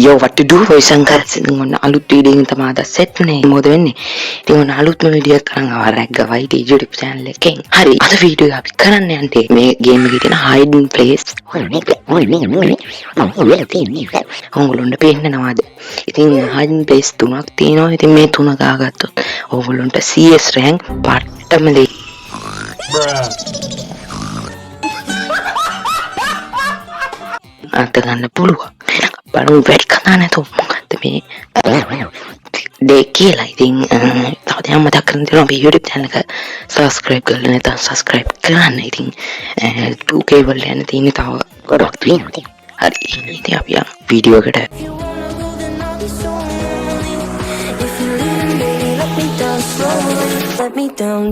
Yo, what to do? Isangka singon alut video ng tamada set ne මොකද වෙන්නේ? ඉතින් ඔන්න අලුත්ම වීඩියෝ එකක් කරන් ආවා රැග්ගවයි දී YouTube channel එකෙන්. හරි. අද වීඩියෝ අපි කරන්න යන්නේ මේ ගේම් එකේ තියෙන hide and place. ඕගොල්ලන්ට පේන්නවද? ඉතින් hide and place තුනක් තියෙනවා. ඉතින් මේ තුන ගාගත්තොත් ඕගොල්ලන්ට CS rank පට්ටම දෙයි. අත ගන්න පුළුවන්. බලමු වැඩි කතා නැතුව මොකද්ද මේ දෙක කියලා. ඉතින් තව දැන් මතක් කරන් දෙනවා මේ YouTube channel එක subscribe කරලා නැත්නම් subscribe කරන්න. ඉතින් 2K වල යන තියෙන තව ගොඩක් තියෙනවා. හරි. ඉතින් අපි යමු වීඩියෝ එකට. Let me down.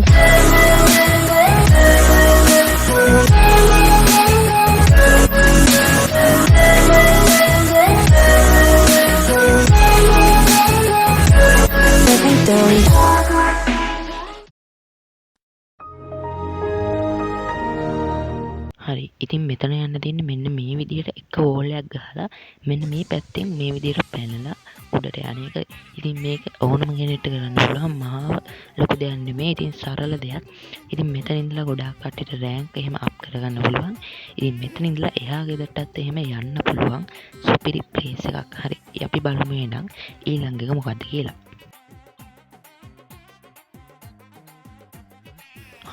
හරි. ඉතින් මෙතන යන්න තියෙන්නේ මෙන්න මේ විදිහට එක වෝල් එකක් ගහලා මෙන්න මේ පැත්තෙන් මේ විදිහට පැනලා උඩට යන එක. ඉතින් මේක ඕනම කෙනෙක්ට කරන්න පුළුවන්. මාව ලොකු දෙයක් නෙමෙයි. ඉතින් සරල දෙයක්. ඉතින් මෙතන ඉඳලා ගොඩාක් කට්ටියට රෑන්ක් එහෙම අප් කරගන්න පුළුවන්. ඉතින් මෙතන ඉඳලා එහා ගෙදරටත් එහෙම යන්න පුළුවන්. සුපිරි ප්ලේස් එකක්. හරි. අපි බලමු එහෙනම් ඊළඟ එක මොකද්ද කියලා.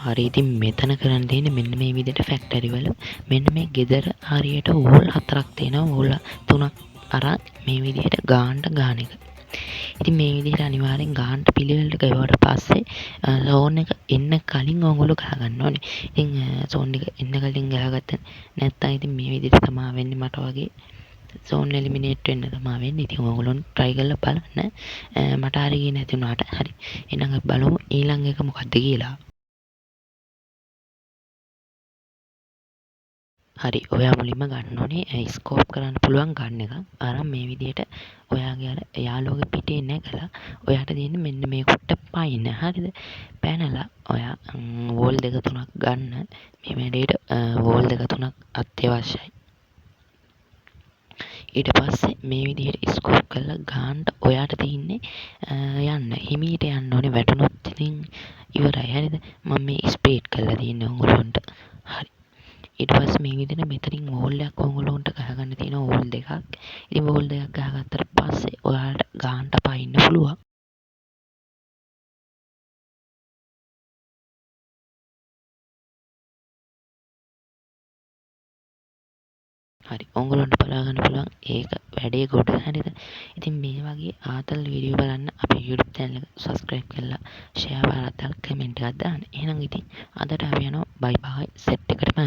හරි. ඉතින් මෙතන කරන්න තියෙන්නේ මෙන්න මේ විදිහට ෆැක්ටරි වල මෙන්න මේ ගෙදර හරියට වෝල් හතරක් තියෙනවා. වෝල් තුනක් අරන් මේ විදිහට ගානට ගාන එක. ඉතින් මේ විදිහට අනිවාර්යෙන් ගානට පිළිවෙලට ගියවට පස්සේ zone එක එන්න කලින් ඕගොල්ලෝ ගහගන්න ඕනේ. ඉතින් zone එක එන්න කලින් ගහගත්ත නැත්නම් ඉතින් මේ විදිහට තමයි වෙන්නේ මට වගේ zone eliminate වෙන්න තමයි වෙන්නේ. ඉතින් ඕගොල්ලෝ try කරලා බලන්න. මට හරි ගියේ නැති වුණාට හරි. එහෙනම් අපි බලමු ඊළඟ එක මොකද්ද කියලා. හරි. ඔයා මුලින්ම ගන්න ඕනේ ස්කෝප් කරන්න පුළුවන් ගන්න එක. අරන් මේ විදිහට ඔයාගේ අර යාළුවගේ පිටේ නැගලා ඔයාට දෙන්නේ මෙන්න මේ කොට පයින්. හරිද? පැනලා ඔයා වෝල් දෙක තුනක් ගන්න. මේ වැඩේට වෝල් දෙක තුනක් අත්‍යවශ්‍යයි. ඊට පස්සේ මේ විදිහට ස්කෝප් කරලා ගානට ඔයාට තියෙන්නේ යන්න. හිමීට යන්න ඕනේ. වැටුනොත් ඉතින් ඉවරයි. හරිද? මම මේ ස්පීඩ් කරලා තියෙන්නේ ඔයගොල්ලන්ට. හරි. ඊට පස්සේ මේ විදිහට මෙතනින් වෝල් එකක් ඔයගොල්ලන්ට ගහගන්න තියෙනවා. වෝල් දෙකක්. ඉතින් වෝල් දෙකක් ගහගත්තට පස්සේ ඔයාලට ගානට පයින්න පුළුවන්. හරි. ඔයගොල්ලන්ට බලා ගන්න පුළුවන් ඒක වැඩේ ගොඩ. හරිද? ඉතින් මේ වගේ ආතල් වීඩියෝ බලන්න අපේ YouTube channel එක subscribe කරලා share කරලා comment එකක් දාන්න. එහෙනම් ඉතින් අදට අපි යනවා bye bye set එකටම.